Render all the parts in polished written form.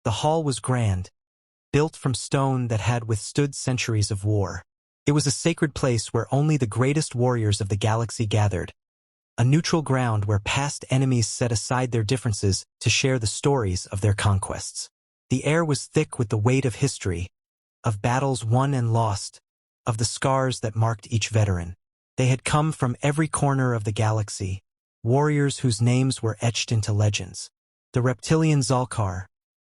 The hall was grand, built from stone that had withstood centuries of war. It was a sacred place where only the greatest warriors of the galaxy gathered, a neutral ground where past enemies set aside their differences to share the stories of their conquests. The air was thick with the weight of history, of battles won and lost, of the scars that marked each veteran. They had come from every corner of the galaxy, warriors whose names were etched into legends. The reptilian Zalkar,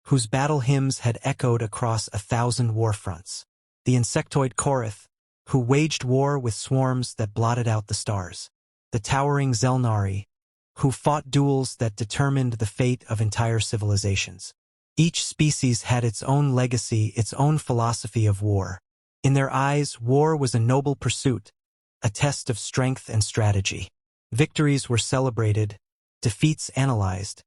whose battle hymns had echoed across 1,000 war fronts. The insectoid Korath, who waged war with swarms that blotted out the stars. The towering Zelnari, who fought duels that determined the fate of entire civilizations. Each species had its own legacy, its own philosophy of war. In their eyes, war was a noble pursuit, a test of strength and strategy. Victories were celebrated, defeats analyzed,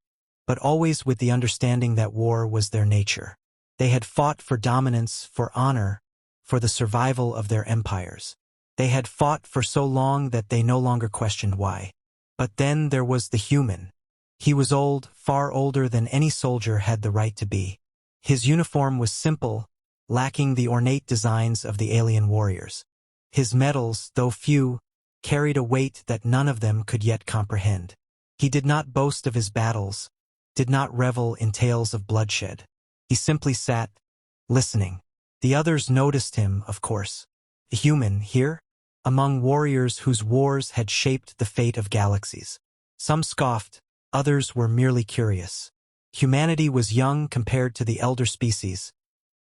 but always with the understanding that war was their nature. They had fought for dominance, for honor, for the survival of their empires. They had fought for so long that they no longer questioned why. But then there was the human. He was old, far older than any soldier had the right to be. His uniform was simple, lacking the ornate designs of the alien warriors. His medals, though few, carried a weight that none of them could yet comprehend. He did not boast of his battles, did not revel in tales of bloodshed. He simply sat, listening. The others noticed him, of course. A human here, among warriors whose wars had shaped the fate of galaxies. Some scoffed, others were merely curious. Humanity was young compared to the elder species,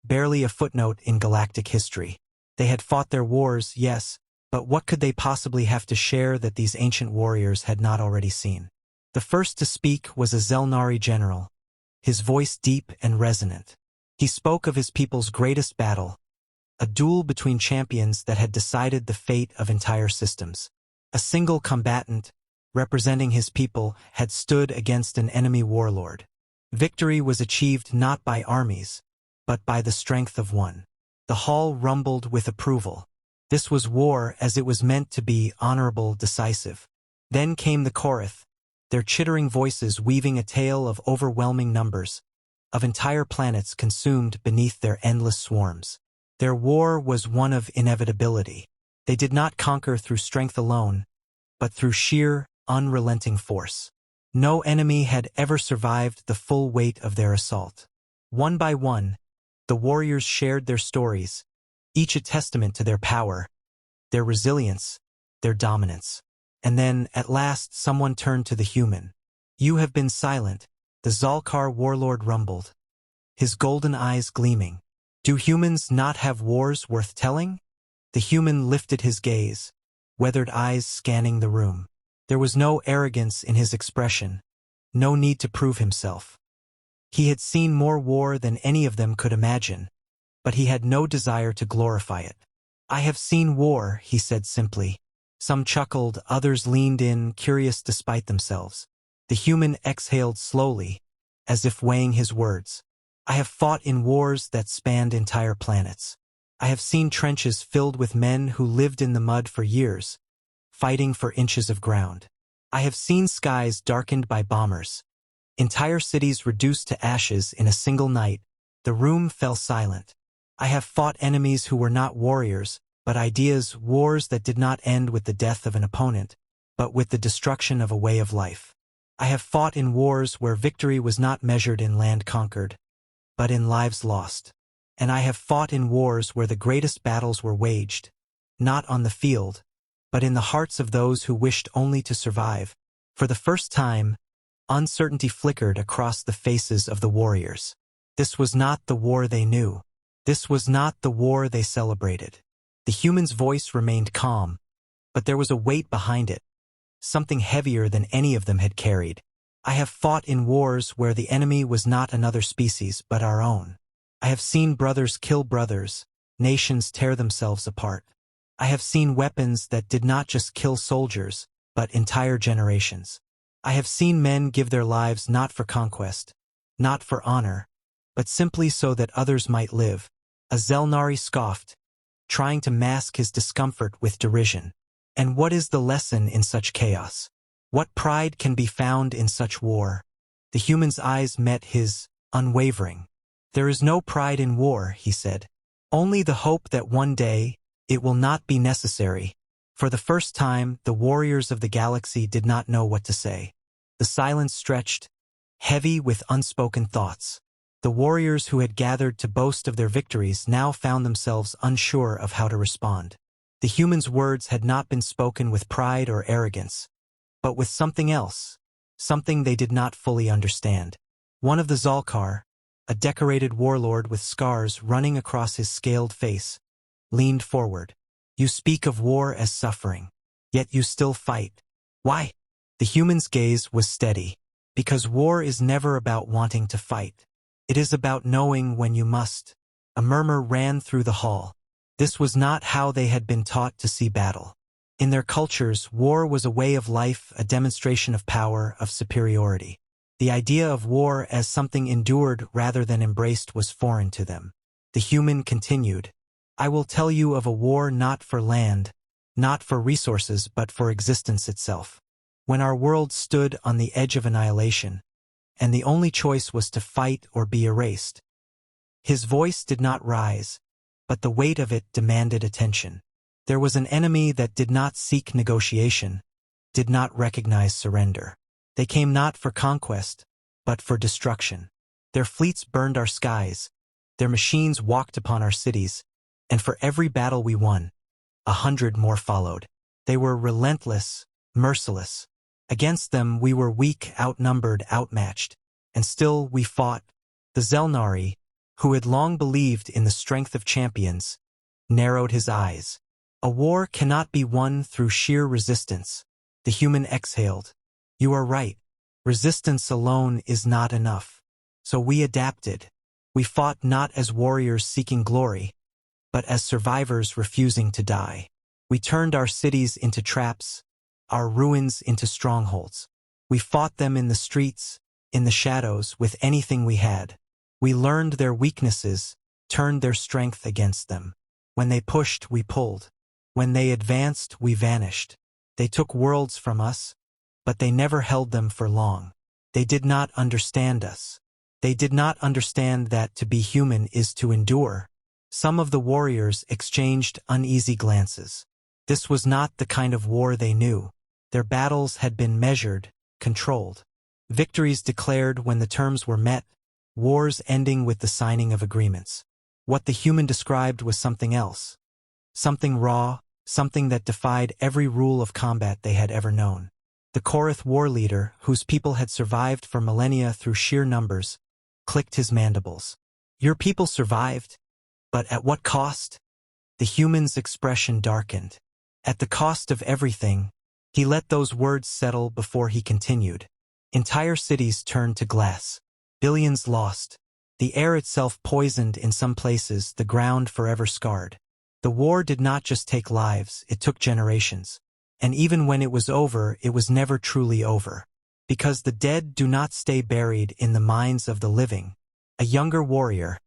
barely a footnote in galactic history. They had fought their wars, yes, but what could they possibly have to share that these ancient warriors had not already seen? The first to speak was a Zelnari general, his voice deep and resonant. He spoke of his people's greatest battle, a duel between champions that had decided the fate of entire systems. A single combatant, representing his people, had stood against an enemy warlord. Victory was achieved not by armies, but by the strength of one. The hall rumbled with approval. This was war as it was meant to be, honorable, decisive. Then came the Korath, their chittering voices weaving a tale of overwhelming numbers, of entire planets consumed beneath their endless swarms. Their war was one of inevitability. They did not conquer through strength alone, but through sheer, unrelenting force. No enemy had ever survived the full weight of their assault. One by one, the warriors shared their stories, each a testament to their power, their resilience, their dominance. And then, at last, someone turned to the human. "You have been silent," the Zalkar warlord rumbled, his golden eyes gleaming. "Do humans not have wars worth telling?" The human lifted his gaze, weathered eyes scanning the room. There was no arrogance in his expression, no need to prove himself. He had seen more war than any of them could imagine, but he had no desire to glorify it. "I have seen war," he said simply. Some chuckled, others leaned in, curious despite themselves. The human exhaled slowly, as if weighing his words. "I have fought in wars that spanned entire planets. I have seen trenches filled with men who lived in the mud for years, fighting for inches of ground. I have seen skies darkened by bombers, entire cities reduced to ashes in a single night." The room fell silent. "I have fought enemies who were not warriors, but ideas, wars that did not end with the death of an opponent, but with the destruction of a way of life. I have fought in wars where victory was not measured in land conquered, but in lives lost. And I have fought in wars where the greatest battles were waged, not on the field, but in the hearts of those who wished only to survive." For the first time, uncertainty flickered across the faces of the warriors. This was not the war they knew. This was not the war they celebrated. The human's voice remained calm, but there was a weight behind it, something heavier than any of them had carried. "I have fought in wars where the enemy was not another species, but our own. I have seen brothers kill brothers, nations tear themselves apart. I have seen weapons that did not just kill soldiers, but entire generations. I have seen men give their lives not for conquest, not for honor, but simply so that others might live." A Zelnari scoffed, trying to mask his discomfort with derision. "And what is the lesson in such chaos? What pride can be found in such war?" The human's eyes met his, unwavering. There is no pride in war, he said. Only the hope that one day it will not be necessary. For the first time, the warriors of the galaxy did not know what to say. The silence stretched, heavy with unspoken thoughts. The warriors who had gathered to boast of their victories now found themselves unsure of how to respond. The humans' words had not been spoken with pride or arrogance, but with something else, something they did not fully understand. One of the Zalkar, a decorated warlord with scars running across his scaled face, leaned forward. You speak of war as suffering, yet you still fight. Why? The human's gaze was steady. Because war is never about wanting to fight. It is about knowing when you must. A murmur ran through the hall. This was not how they had been taught to see battle. In their cultures, war was a way of life, a demonstration of power, of superiority. The idea of war as something endured rather than embraced was foreign to them. The human continued. I will tell you of a war not for land, not for resources, but for existence itself. When our world stood on the edge of annihilation, and the only choice was to fight or be erased. His voice did not rise, but the weight of it demanded attention. There was an enemy that did not seek negotiation, did not recognize surrender. They came not for conquest, but for destruction. Their fleets burned our skies, their machines walked upon our cities, and for every battle we won, 100 more followed. They were relentless, merciless. Against them we were weak, outnumbered, outmatched, and still we fought. The Zelnari, who had long believed in the strength of champions, narrowed his eyes. A war cannot be won through sheer resistance. The human exhaled. You are right. Resistance alone is not enough. So we adapted. We fought not as warriors seeking glory, but as survivors refusing to die. We turned our cities into traps, our ruins into strongholds. We fought them in the streets, in the shadows, with anything we had. We learned their weaknesses, turned their strength against them. When they pushed, we pulled. When they advanced, we vanished. They took worlds from us, but they never held them for long. They did not understand us. They did not understand that to be human is to endure. Some of the warriors exchanged uneasy glances. This was not the kind of war they knew. Their battles had been measured, controlled. Victories declared when the terms were met, wars ending with the signing of agreements. What the human described was something else. Something raw, something that defied every rule of combat they had ever known. The Korath war leader, whose people had survived for millennia through sheer numbers, clicked his mandibles. Your people survived, but at what cost? The human's expression darkened. At the cost of everything. He let those words settle before he continued. Entire cities turned to glass. Billions lost. The air itself poisoned in some places, the ground forever scarred. The war did not just take lives, it took generations. And even when it was over, it was never truly over. Because the dead do not stay buried in the minds of the living. A younger warrior,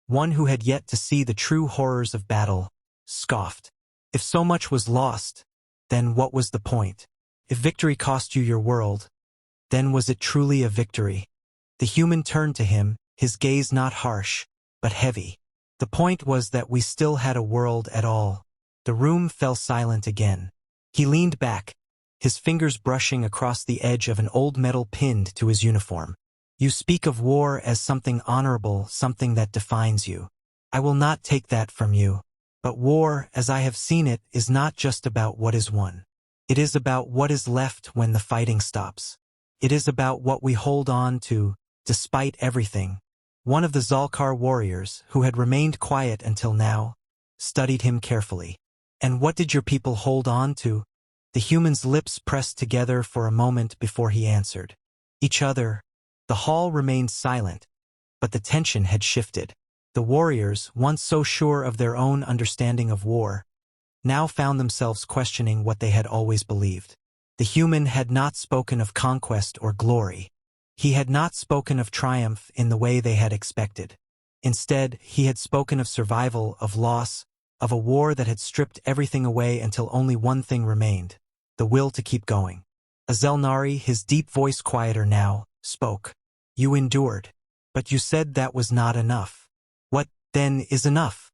one who had yet to see the true horrors of battle, scoffed. If so much was lost, then what was the point? If victory cost you your world, then was it truly a victory? The human turned to him, his gaze not harsh, but heavy. The point was that we still had a world at all. The room fell silent again. He leaned back, his fingers brushing across the edge of an old metal pinned to his uniform. You speak of war as something honorable, something that defines you. I will not take that from you. But war, as I have seen it, is not just about what is won. It is about what is left when the fighting stops. It is about what we hold on to, despite everything. One of the Zalkar warriors, who had remained quiet until now, studied him carefully. And what did your people hold on to? The human's lips pressed together for a moment before he answered. Each other. The hall remained silent, but the tension had shifted. The warriors, once so sure of their own understanding of war, now found themselves questioning what they had always believed. The human had not spoken of conquest or glory. He had not spoken of triumph in the way they had expected. Instead, he had spoken of survival, of loss, of a war that had stripped everything away until only one thing remained, the will to keep going. A Zelnari, his deep voice quieter now, spoke. You endured, but you said that was not enough. then is enough.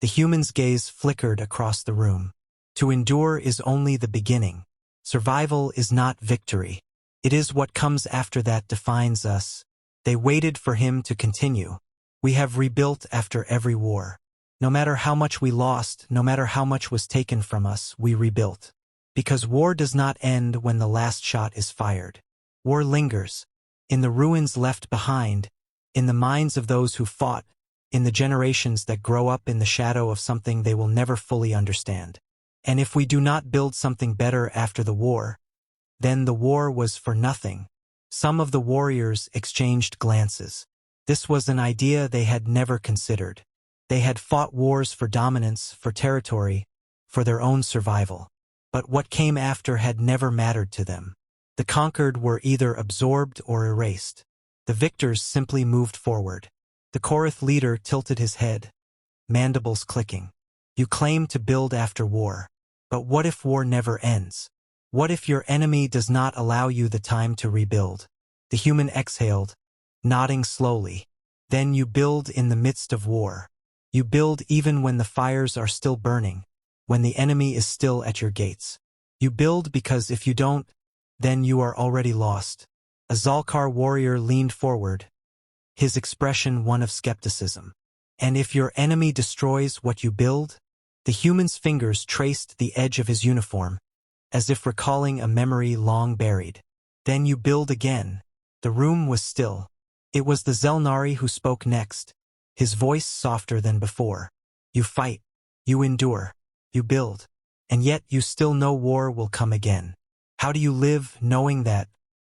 The human's gaze flickered across the room. To endure is only the beginning. Survival is not victory. It is what comes after that defines us. They waited for him to continue. We have rebuilt after every war. No matter how much we lost, no matter how much was taken from us, we rebuilt. Because war does not end when the last shot is fired. War lingers. In the ruins left behind, in the minds of those who fought, in the generations that grow up in the shadow of something they will never fully understand. And if we do not build something better after the war, then the war was for nothing. Some of the warriors exchanged glances. This was an idea they had never considered. They had fought wars for dominance, for territory, for their own survival. But what came after had never mattered to them. The conquered were either absorbed or erased. The victors simply moved forward. The Korath leader tilted his head, mandibles clicking. You claim to build after war. But what if war never ends? What if your enemy does not allow you the time to rebuild? The human exhaled, nodding slowly. Then you build in the midst of war. You build even when the fires are still burning, when the enemy is still at your gates. You build because if you don't, then you are already lost. A Zalkar warrior leaned forward, his expression one of skepticism. And if your enemy destroys what you build? The human's fingers traced the edge of his uniform, as if recalling a memory long buried. Then you build again. The room was still. It was the Zelnari who spoke next, his voice softer than before. You fight, you endure, you build, and yet you still know war will come again. How do you live knowing that?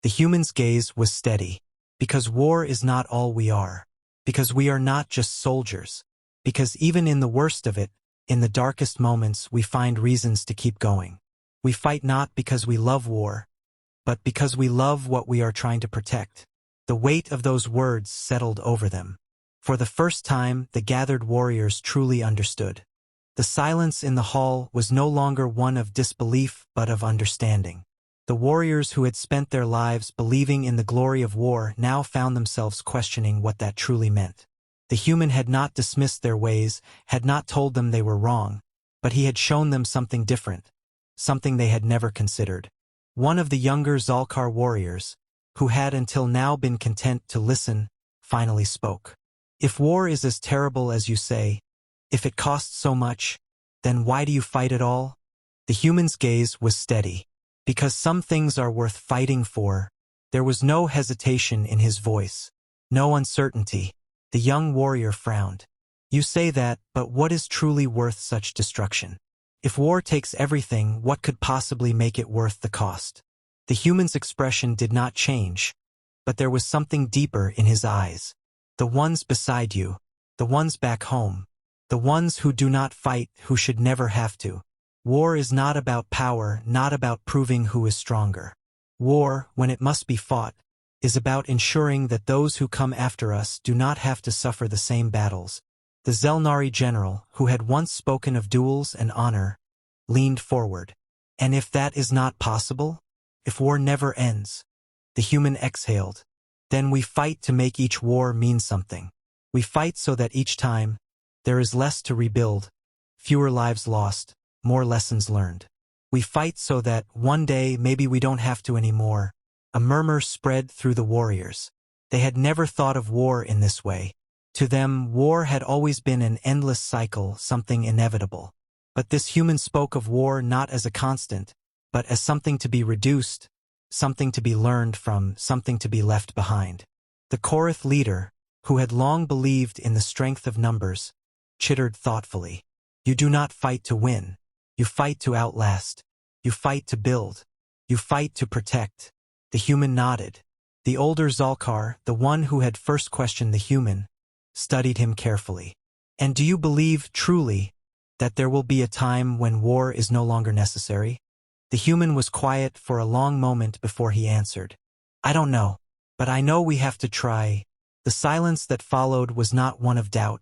The human's gaze was steady. Because war is not all we are. Because we are not just soldiers. Because even in the worst of it, in the darkest moments, we find reasons to keep going. We fight not because we love war, but because we love what we are trying to protect. The weight of those words settled over them. For the first time, the gathered warriors truly understood. The silence in the hall was no longer one of disbelief but of understanding. The warriors who had spent their lives believing in the glory of war now found themselves questioning what that truly meant. The human had not dismissed their ways, had not told them they were wrong, but he had shown them something different, something they had never considered. One of the younger Zalkar warriors, who had until now been content to listen, finally spoke. If war is as terrible as you say, if it costs so much, then why do you fight at all? The human's gaze was steady. Because some things are worth fighting for. There was no hesitation in his voice, no uncertainty. The young warrior frowned. You say that, but what is truly worth such destruction? If war takes everything, what could possibly make it worth the cost? The human's expression did not change, but there was something deeper in his eyes. The ones beside you, the ones back home, the ones who do not fight, who should never have to. War is not about power, not about proving who is stronger. War, when it must be fought, is about ensuring that those who come after us do not have to suffer the same battles. The Zelnari general, who had once spoken of duels and honor, leaned forward. And if that is not possible? If war never ends? The human exhaled. Then we fight to make each war mean something. We fight so that each time, there is less to rebuild, fewer lives lost, more lessons learned. We fight so that, one day, maybe we don't have to anymore. A murmur spread through the warriors. They had never thought of war in this way. To them, war had always been an endless cycle, something inevitable. But this human spoke of war not as a constant, but as something to be reduced, something to be learned from, something to be left behind. The Korath leader, who had long believed in the strength of numbers, chittered thoughtfully. You do not fight to win. You fight to outlast. You fight to build. You fight to protect. The human nodded. The older Zalkar, the one who had first questioned the human, studied him carefully. And do you believe, truly, that there will be a time when war is no longer necessary? The human was quiet for a long moment before he answered. I don't know, but I know we have to try. The silence that followed was not one of doubt,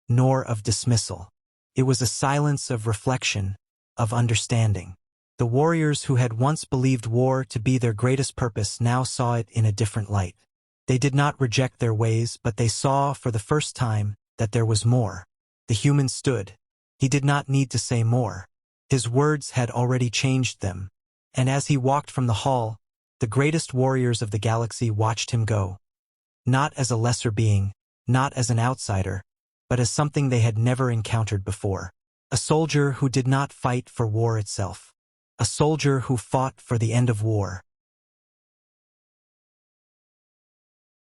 nor of dismissal. It was a silence of reflection, of understanding. The warriors who had once believed war to be their greatest purpose now saw it in a different light. They did not reject their ways, but they saw, for the first time, that there was more. The human stood. He did not need to say more. His words had already changed them. And as he walked from the hall, the greatest warriors of the galaxy watched him go. Not as a lesser being, not as an outsider, but as something they had never encountered before. A soldier who did not fight for war itself. A soldier who fought for the end of war.